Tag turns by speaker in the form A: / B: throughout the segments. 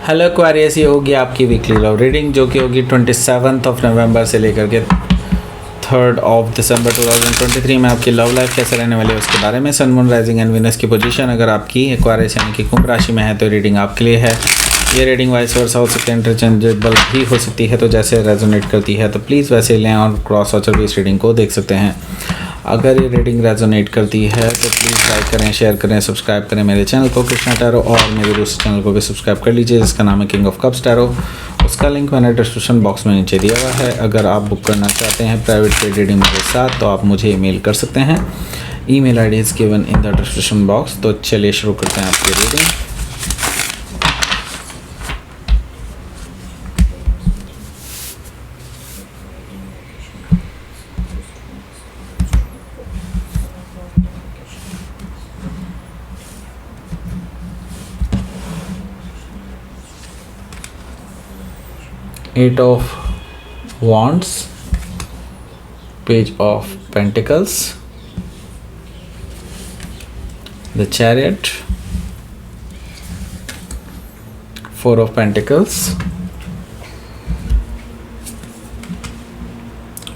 A: Hello Aquarius, ये होगी आपकी वीकली लव रीडिंग जो कि होगी 27 नवंबर से लेकर के 3 दिसंबर 2023 में आपकी लव लाइफ कैसे रहने वाली है उसके बारे में। सन, मून, राइजिंग एंड वीनस की पोजीशन अगर आपकी एक्वेरियस यानी कि कुंभ राशि में है तो रीडिंग आपके लिए है। ये रीडिंग वाइस वर्सा हो सकती है, इंटरचेंजेबल भी हो सकती है, तो जैसे रेजोनेट करती है तो प्लीज़ वैसे लें और क्रॉस वाचर भी इस रीडिंग को देख सकते हैं। अगर ये रीडिंग रेजोनेट करती है तो प्लीज़ लाइक करें, शेयर करें, सब्सक्राइब करें मेरे चैनल को कृष्णा टैरो, और मेरे दूसरे चैनल को भी सब्सक्राइब कर लीजिए जिसका नाम है किंग ऑफ कप्स टैरो। उसका लिंक मैंने डिस्क्रिप्शन बॉक्स में नीचे दिया हुआ है। अगर आप बुक करना चाहते हैं प्राइवेट पेड रीडिंग मेरे साथ तो आप मुझे ईमेल कर सकते हैं। Email ID is given in the description box. तो चलिए शुरू करते हैं आपकी reading. Eight of Wands, Page of Pentacles, the Chariot, Four of Pentacles,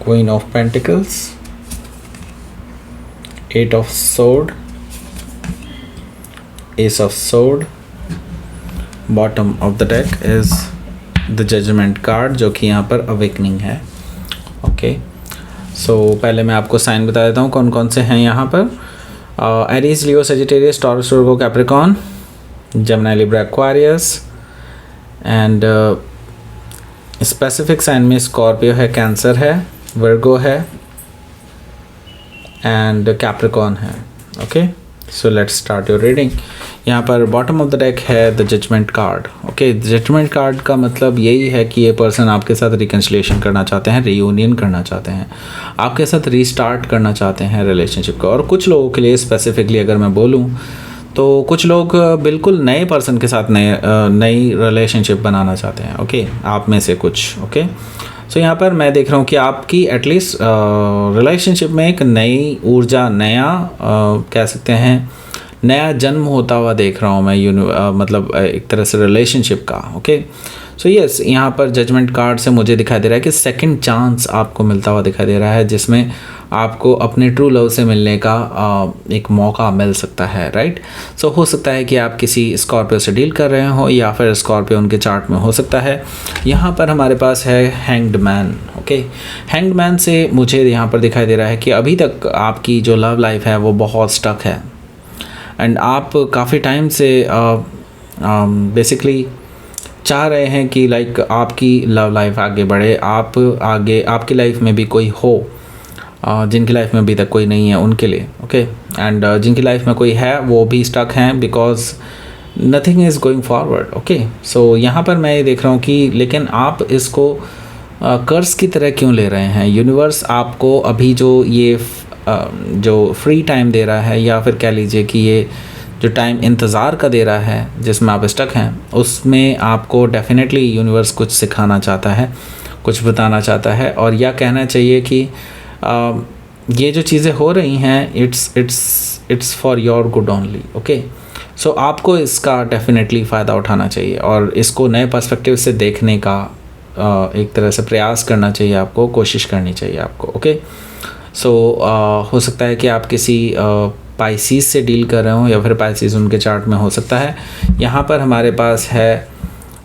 A: Queen of Pentacles, Eight of Sword, Ace of Sword. Bottom of the deck is the judgement card जो कि यहाँ पर अवेकनिंग है। ओके, सो पहले मैं आपको sign बता देता हूँ कौन कौन से हैं यहाँ पर। Aries, Leo, Sagittarius, Taurus, Virgo, Capricorn, Gemini, Libra, Aquarius and specific sign में स्कॉर्पियो है, कैंसर है, वर्गो है एंड कैप्रिकॉर्न है। Okay, so let's start your reading. यहाँ पर बॉटम ऑफ द डेक है the judgement card. Okay, judgement card का मतलब यही है कि ये पर्सन आपके साथ रिकन्सिलिएशन करना चाहते हैं, रियूनियन करना चाहते हैं, आपके साथ रीस्टार्ट करना चाहते हैं रिलेशनशिप को। और कुछ लोगों के लिए स्पेसिफिकली अगर मैं बोलूँ तो कुछ लोग बिल्कुल नए पर्सन के साथ नई रिलेशनशिप बनाना चाहते हैं। ओके, आप में से कुछ। ओके, सो यहाँ पर मैं देख रहा हूँ कि आपकी एटलीस्ट रिलेशनशिप में एक नई ऊर्जा, नया कह सकते हैं नया जन्म होता हुआ देख रहा हूँ मैं, मतलब एक तरह से रिलेशनशिप का। ओके, सो यस, यहाँ पर जजमेंट कार्ड से मुझे दिखाई दे रहा है कि सेकंड चांस आपको मिलता हुआ दिखाई दे रहा है जिसमें आपको अपने ट्रू लव से मिलने का एक मौका मिल सकता है। राइट, सो हो सकता है कि आप किसी स्कॉर्पियो से डील कर रहे हो या फिर स्कॉर्पियो उनके चार्ट में हो सकता है। यहाँ पर हमारे पास है hanged man. Okay, hanged man से मुझे यहाँ पर दिखाई दे रहा है कि अभी तक आपकी जो लव लाइफ है वो बहुत स्टक है एंड आप काफ़ी टाइम से बेसिकली चाह रहे हैं कि लाइक आपकी लव लाइफ आगे बढ़े, आपकी लाइफ में भी कोई हो, जिनकी लाइफ में अभी तक कोई नहीं है उनके लिए। ओके, एंड जिनकी लाइफ में कोई है वो भी स्टक हैं because nothing is going forward. Okay, so यहाँ पर मैं ये देख रहा हूँ कि लेकिन आप इसको कर्ज की तरह क्यों ले रहे हैं। यूनिवर्स आपको अभी जो फ्री टाइम दे रहा है या फिर कह लीजिए कि ये जो टाइम इंतज़ार का दे रहा है जिसमें आप स्टक हैं उसमें आपको डेफिनेटली यूनिवर्स कुछ सिखाना चाहता है, कुछ बताना चाहता है, और यह कहना चाहिए कि ये जो चीज़ें हो रही हैं it's for your good only. Okay, so आपको इसका डेफिनेटली फ़ायदा उठाना चाहिए और इसको नए पर्सपेक्टिव से देखने का एक तरह से प्रयास करना चाहिए, आपको कोशिश करनी चाहिए आपको। ओके, सो हो सकता है कि आप किसी पाइसीज़ से डील कर रहे हो या फिर पाइसीज़ उनके चार्ट में हो सकता है। यहाँ पर हमारे पास है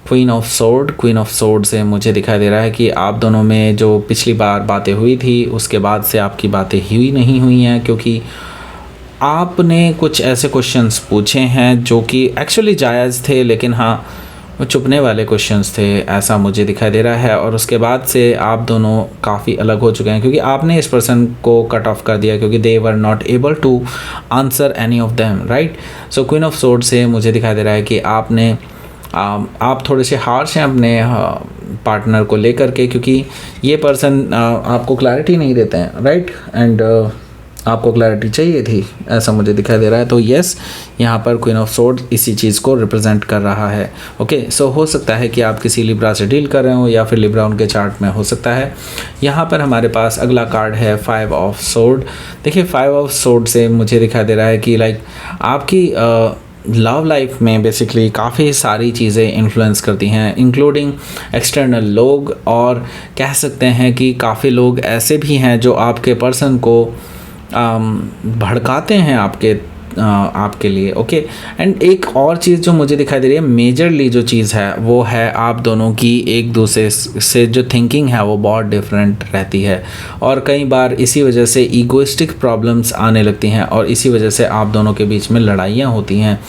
A: queen of sword. Queen of sword से मुझे दिखाई दे रहा है कि आप दोनों में जो पिछली बार बातें हुई थी उसके बाद से आपकी बातें नहीं हुई हैं क्योंकि आपने कुछ ऐसे क्वेश्चंस पूछे हैं जो कि एक्चुअली जायज़ थे लेकिन हाँ वो चुपने वाले क्वेश्चंस थे, ऐसा मुझे दिखाई दे रहा है। और उसके बाद से आप दोनों काफ़ी अलग हो चुके हैं क्योंकि आपने इस पर्सन को कट ऑफ कर दिया क्योंकि they were not able to answer any of them. Right, so queen of sword से मुझे दिखाई दे रहा है कि आप थोड़े से हार्श हैं अपने पार्टनर को लेकर के क्योंकि ये पर्सन आपको क्लैरिटी नहीं देते हैं। राइट, एंड आपको क्लैरिटी चाहिए थी, ऐसा मुझे दिखाई दे रहा है। तो यस, यहाँ पर क्वीन ऑफ सोर्ड इसी चीज़ को रिप्रेजेंट कर रहा है। ओके, सो हो सकता है कि आप किसी लिब्रा से डील कर रहे हो या फिर लिब्रा उनके चार्ट में हो सकता है। यहाँ पर हमारे पास अगला कार्ड है 5 ऑफ सोर्ड। देखिए 5 ऑफ सोर्ड से मुझे दिखाई दे रहा है कि लाइक आपकी लव लाइफ में बेसिकली काफ़ी सारी चीज़ें इन्फ्लुएंस करती हैं, इंक्लूडिंग एक्सटर्नल लोग, और कह सकते हैं कि काफ़ी लोग ऐसे भी हैं जो आपके पर्सन को भड़काते हैं आपके लिए। ओके, एंड एक और चीज़ जो मुझे दिखाई दे रही है, मेजरली जो चीज़ है वो है आप दोनों की एक दूसरे से जो थिंकिंग है वो बहुत डिफरेंट रहती है, और कई बार इसी वजह से ईगोइस्टिक प्रॉब्लम्स आने लगती हैं, और इसी वजह से आप दोनों के बीच में लड़ाइयाँ होती हैं।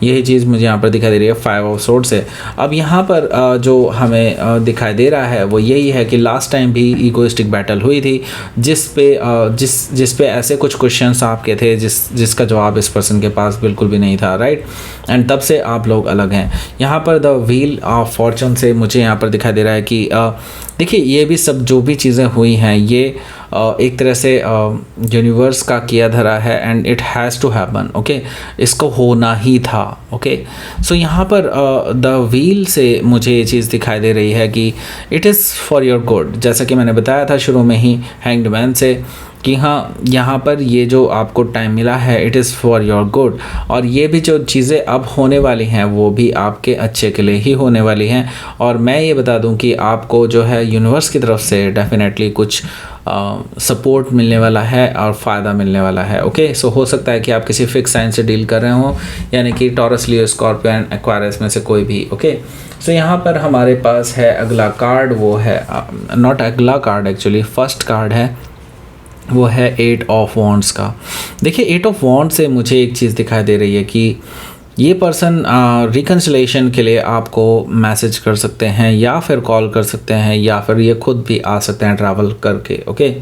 A: यही चीज़ मुझे यहाँ पर दिखाई दे रही है 5 ऑफ सोर्ड्स से। अब यहाँ पर जो हमें दिखाई दे रहा है वो यही है कि लास्ट टाइम भी ईगोइस्टिक बैटल हुई थी, जिस पे ऐसे कुछ क्वेश्चंस आपके थे जिसका जवाब इस पर्सन के पास बिल्कुल भी नहीं था, राइट। एंड तब से आप लोग अलग हैं। यहाँ पर द व्हील ऑफ फॉर्चून से मुझे यहाँ पर दिखाई दे रहा है कि देखिए, ये भी सब जो भी चीज़ें हुई हैं ये एक तरह से यूनिवर्स का किया धरा है, and it has to happen. Okay, इसको होना ही था। ओके, सो यहाँ पर द व्हील से मुझे ये चीज़ दिखाई दे रही है कि it is for your good, जैसा कि मैंने बताया था शुरू में ही हैंग्ड मैन से कि हाँ, यहाँ पर ये जो आपको टाइम मिला है it is for your good, और ये भी जो चीज़ें अब होने वाली हैं वो भी आपके अच्छे के लिए ही होने वाली हैं। और मैं ये बता दूं कि आपको जो है यूनिवर्स की तरफ से डेफिनेटली कुछ सपोर्ट मिलने वाला है और फ़ायदा मिलने वाला है। ओके, सो हो सकता है कि आप किसी फिक्स साइन से डील कर रहे हो, यानी कि taurus, Leo, Scorpio and Aquarius में से कोई भी। ओके, सो यहाँ पर हमारे पास है अगला कार्ड, वो है नॉट अगला कार्ड, एक्चुअली फर्स्ट कार्ड है, वो है 8 ऑफ वॉन्ड्स का। देखिए, 8 ऑफ वॉन्ड से मुझे एक चीज़ दिखाई दे रही है कि ये पर्सन रिकन्सिलेशन के लिए आपको मैसेज कर सकते हैं, या फिर कॉल कर सकते हैं, या फिर ये खुद भी आ सकते हैं ट्रैवल करके। ओके,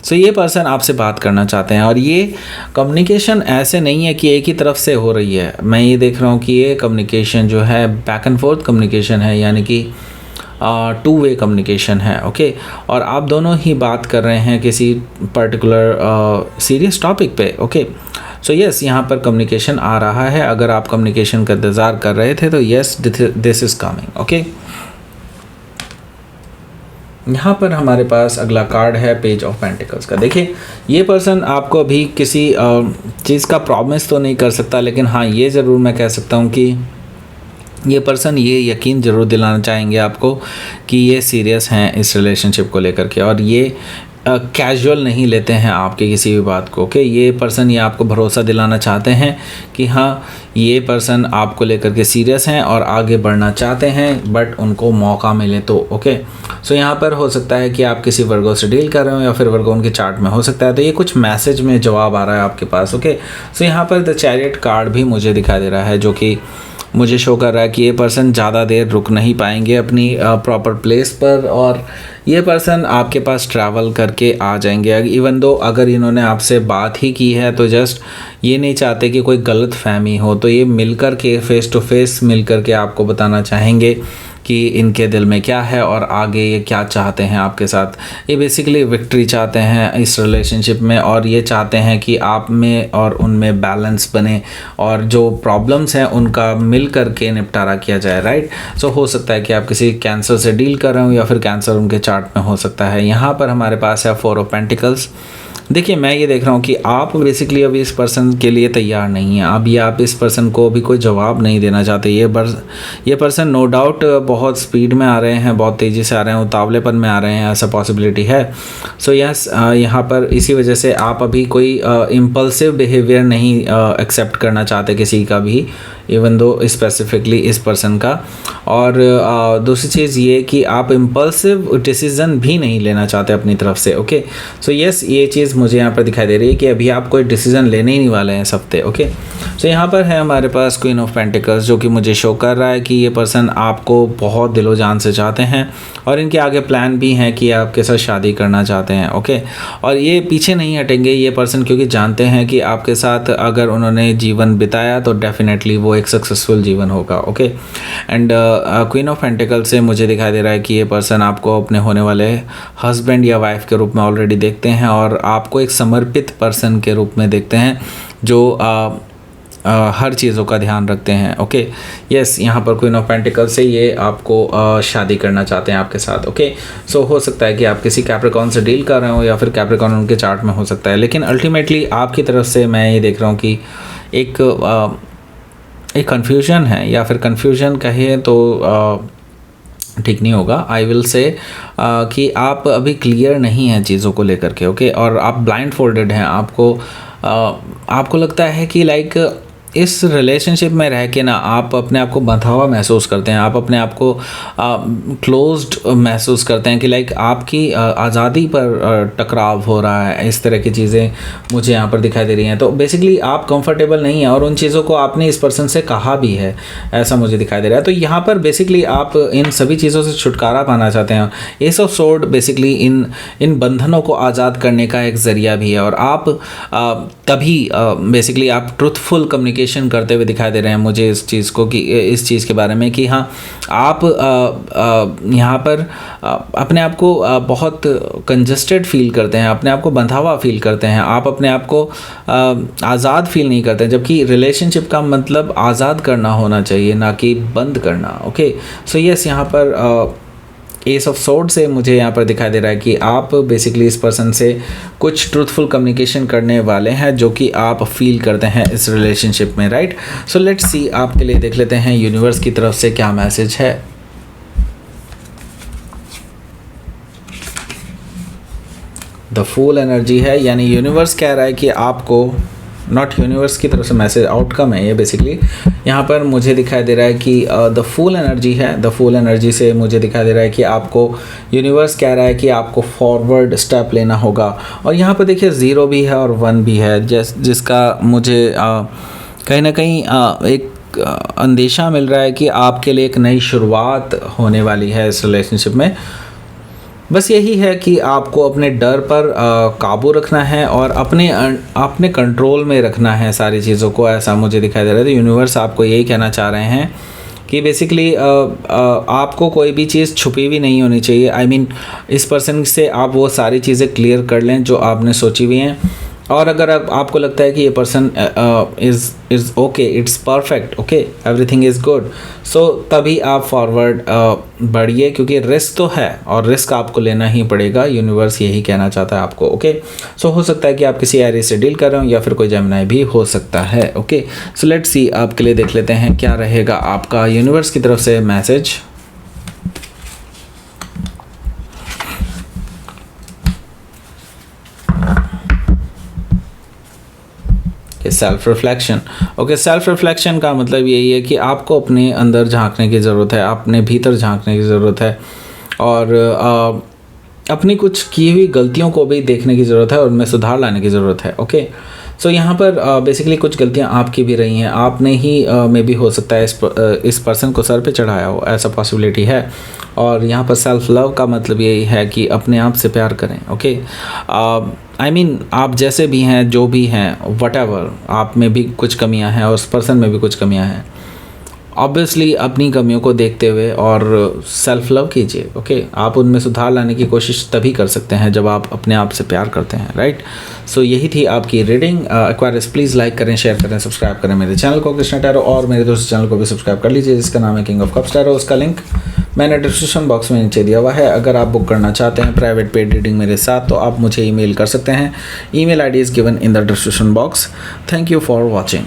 A: सो ये पर्सन आपसे बात करना चाहते हैं, और ये कम्युनिकेशन ऐसे नहीं है कि एक ही तरफ से हो रही है। मैं ये देख रहा हूँ कि ये कम्युनिकेशन जो है बैक एंड फोर्थ कम्युनिकेशन है, यानी कि 2 वे कम्युनिकेशन है। ओके, और आप दोनों ही बात कर रहे हैं किसी पर्टिकुलर सीरियस टॉपिक पे। ओके, सो यस, यहाँ पर कम्युनिकेशन आ रहा है। अगर आप कम्युनिकेशन का इंतज़ार कर रहे थे तो yes, this is coming. Okay, यहाँ पर हमारे पास अगला कार्ड है पेज ऑफ पेंटिकल्स का। देखिए, ये पर्सन आपको अभी किसी चीज़ का प्रॉमिस तो नहीं कर सकता, लेकिन हाँ, ये ज़रूर मैं कह सकता हूँ कि ये पर्सन ये यकीन ज़रूर दिलाना चाहेंगे आपको कि ये सीरियस हैं इस रिलेशनशिप को लेकर के, और ये कैजुअल नहीं लेते हैं आपके किसी भी बात को। ओके, ये पर्सन ये आपको भरोसा दिलाना चाहते हैं कि हाँ, ये पर्सन आपको लेकर के सीरियस हैं और आगे बढ़ना चाहते हैं, बट उनको मौका मिले तो। ओके, सो यहाँ पर हो सकता है कि आप किसी वर्गो से डील कर रहे हो, या फिर वर्गो उनके चार्ट में हो सकता है, तो ये कुछ मैसेज में जवाब आ रहा है आपके पास। ओके, सो यहाँ पर द चैरियट कार्ड भी मुझे दिखाई दे रहा है, जो कि मुझे शो कर रहा है कि ये पर्सन ज़्यादा देर रुक नहीं पाएंगे अपनी प्रॉपर प्लेस पर, और ये पर्सन आपके पास ट्रैवल करके आ जाएंगे। इवन दो अगर इन्होंने आपसे बात ही की है तो जस्ट ये नहीं चाहते कि कोई गलत फहमी हो, तो ये मिलकर के फेस टू फेस मिल कर के आपको बताना चाहेंगे कि इनके दिल में क्या है और आगे ये क्या चाहते हैं आपके साथ। ये बेसिकली विक्ट्री चाहते हैं इस रिलेशनशिप में, और ये चाहते हैं कि आप में और उनमें बैलेंस बने, और जो प्रॉब्लम्स हैं उनका मिल कर के निपटारा किया जाए, राइट। सो हो सकता है कि आप किसी कैंसर से डील कर रहे हो, या फिर कैंसर उनके चार्ट में हो सकता है। यहाँ पर हमारे पास है 4 ऑफ पेंटिकल्स। देखिए, मैं ये देख रहा हूँ कि आप बेसिकली अभी इस पर्सन के लिए तैयार नहीं हैं। अभी आप इस पर्सन को अभी कोई जवाब नहीं देना चाहते। ये पर्सन नो डाउट बहुत स्पीड में आ रहे हैं, बहुत तेज़ी से आ रहे हैं, उतावलेपन में आ रहे हैं, ऐसा पॉसिबिलिटी है। सो यस, यहाँ पर इसी वजह से आप अभी कोई इम्पल्सिव बिहेवियर नहीं एक्सेप्ट करना चाहते किसी का भी, इवन दो स्पेसिफिकली इस पर्सन का। और दूसरी चीज़ ये कि आप इम्पल्सिव डिसीज़न भी नहीं लेना चाहते अपनी तरफ से। ओके, सो यस, ये चीज़ मुझे यहाँ पर दिखाई दे रही है कि अभी आप कोई डिसीज़न लेने ही नहीं वाले हैं इस हफ्ते। ओके, सो यहाँ पर है हमारे पास क्वीन ऑफ पेंटिकल्स, जो कि मुझे शो कर रहा है कि ये पर्सन आपको बहुत दिलो जान से चाहते हैं, और इनके आगे प्लान भी हैं कि आपके साथ शादी करना चाहते हैं। ओके, और ये पीछे नहीं हटेंगे ये पर्सन, क्योंकि जानते हैं कि आपके साथ अगर उन्होंने जीवन बिताया तो डेफिनेटली वो एक सक्सेसफुल जीवन होगा। Okay, and queen of pentacle से मुझे दिखाई दे रहा है कि ये पर्सन आपको अपने होने वाले हस्बैंड या वाइफ के रूप में ऑलरेडी देखते हैं, और आपको एक समर्पित पर्सन के रूप में देखते हैं जो हर चीज़ों का ध्यान रखते हैं। ओके, यस, यहाँ पर क्वीन ऑफ पेंटिकल से ये आपको शादी करना चाहते हैं आपके साथ। ओके, सो हो सकता है कि आप किसी कैप्रिकॉर्न से डील कर रहे हो, या फिर कैप्रिकॉर्न उनके चार्ट में हो सकता है, लेकिन अल्टीमेटली आपकी तरफ से मैं ये देख रहा हूँ कि एक एक कन्फ्यूजन है, या फिर कन्फ्यूजन कहिए तो ठीक नहीं होगा। आई विल से कि आप अभी क्लियर नहीं हैं चीज़ों को लेकर के, ओके, और आप ब्लाइंड फोल्डेड हैं। आपको लगता है कि लाइक इस रिलेशनशिप में रह के ना आप अपने आप को बंधा हुआ महसूस करते हैं, आप अपने आप को क्लोज्ड महसूस करते हैं कि लाइक आपकी आज़ादी पर टकराव हो रहा है। इस तरह की चीज़ें मुझे यहाँ पर दिखाई दे रही हैं। तो बेसिकली आप कंफर्टेबल नहीं हैं और उन चीज़ों को आपने इस पर्सन से कहा भी है, ऐसा मुझे दिखाई दे रहा है। तो यहाँ पर बेसिकली आप इन सभी चीज़ों से छुटकारा पाना चाहते हैं। एस ऑफ सोर्ड बेसिकली इन बंधनों को आज़ाद करने का एक ज़रिया भी है, और आप तभी बेसिकली आप ट्रुथफुल कम्युनिकेशन करते हुए दिखाई दे रहे हैं मुझे इस चीज़ को, कि इस चीज़ के बारे में कि हाँ आप यहाँ पर अपने आप को बहुत कंजस्टेड फील करते हैं, अपने आप को बंधा हुआ फील करते हैं, आप अपने आप को आज़ाद फील नहीं करते हैं, जबकि रिलेशनशिप का मतलब आज़ाद करना होना चाहिए, ना कि बंद करना। ओके, सो यस, यहाँ पर एस ऑफ सोर्ड से मुझे यहाँ पर दिखाई दे रहा है कि आप बेसिकली इस पर्सन से कुछ ट्रूथफुल कम्युनिकेशन करने वाले हैं जो कि आप फील करते हैं इस रिलेशनशिप में, राइट। सो लेट्स सी, आपके लिए देख लेते हैं यूनिवर्स की तरफ से क्या मैसेज है। द फूल एनर्जी है, यानी यूनिवर्स कह रहा है कि आपको, नॉट यूनिवर्स की तरफ से मैसेज, आउटकम है ये बेसिकली। यहाँ पर मुझे दिखाई दे रहा है कि द फूल एनर्जी है। द फूल एनर्जी से मुझे दिखाई दे रहा है कि आपको यूनिवर्स कह रहा है कि आपको फॉरवर्ड स्टेप लेना होगा। और यहाँ पर देखिए 0 भी है और 1 भी है, जिसका मुझे कहीं ना कहीं एक अंदेशा मिल रहा है कि आपके लिए एक नई शुरुआत होने वाली है इस रिलेशनशिप में। बस यही है कि आपको अपने डर पर काबू रखना है और अपने कंट्रोल में रखना है सारी चीज़ों को, ऐसा मुझे दिखाई दे रहा है। तो यूनिवर्स आपको यही कहना चाह रहे हैं कि बेसिकली आपको कोई भी चीज़ छुपी हुई नहीं होनी चाहिए। आई मीन इस पर्सन से आप वो सारी चीज़ें क्लियर कर लें जो आपने सोची हुई हैं, और अगर आपको लगता है कि ये person is okay, it's perfect, okay, everything is good, so तभी आप फॉरवर्ड बढ़िए, क्योंकि रिस्क तो है और रिस्क आपको लेना ही पड़ेगा। यूनिवर्स यही कहना चाहता है आपको, ओके। सो हो सकता है कि आप किसी एरिया से डील कर रहे हो, या फिर कोई जेमिनी भी हो सकता है, ओके। सो लेट्स सी, आपके लिए देख लेते हैं क्या रहेगा आपका यूनिवर्स की तरफ से message. Self reflection, okay. Self reflection का मतलब यही है कि आपको अपने अंदर झांकने की ज़रूरत है, अपने भीतर झांकने की ज़रूरत है, और अपनी कुछ की हुई गलतियों को भी देखने की ज़रूरत है और उनमें सुधार लाने की ज़रूरत है, ओके। सो यहाँ पर बेसिकली कुछ गलतियाँ आपकी भी रही हैं, आपने ही में भी हो सकता है इस पर्सन को सर पे चढ़ाया हो, ऐसा पॉसिबिलिटी है। और यहाँ पर सेल्फ लव का मतलब यही है कि अपने आप से प्यार करें, ओके। आई मीन आप जैसे भी हैं, जो भी हैं, व्हाटएवर, आप में भी कुछ कमियां हैं और उस पर्सन में भी कुछ कमियां हैं। ऑब्वियसली अपनी कमियों को देखते हुए और सेल्फ लव कीजिए, ओके। आप उनमें सुधार लाने की कोशिश तभी कर सकते हैं जब आप अपने आप से प्यार करते हैं, राइट। सो यही थी आपकी रीडिंग। एक्वारियस प्लीज़ लाइक करें, शेयर करें, सब्सक्राइब करें मेरे चैनल को कृष्णा टैरो, और मेरे दोस्तों चैनल को भी सब्सक्राइब कर लीजिए जिसका नाम है किंग ऑफ कप्स टैरो। उसका लिंक मैंने डिस्क्रिप्शन बॉक्स में नीचे दिया हुआ है। अगर आप बुक करना चाहते हैं प्राइवेट पेड रीडिंग मेरे साथ, तो आप मुझे ईमेल कर सकते हैं। Email ID is given in the description box. Thank you for watching.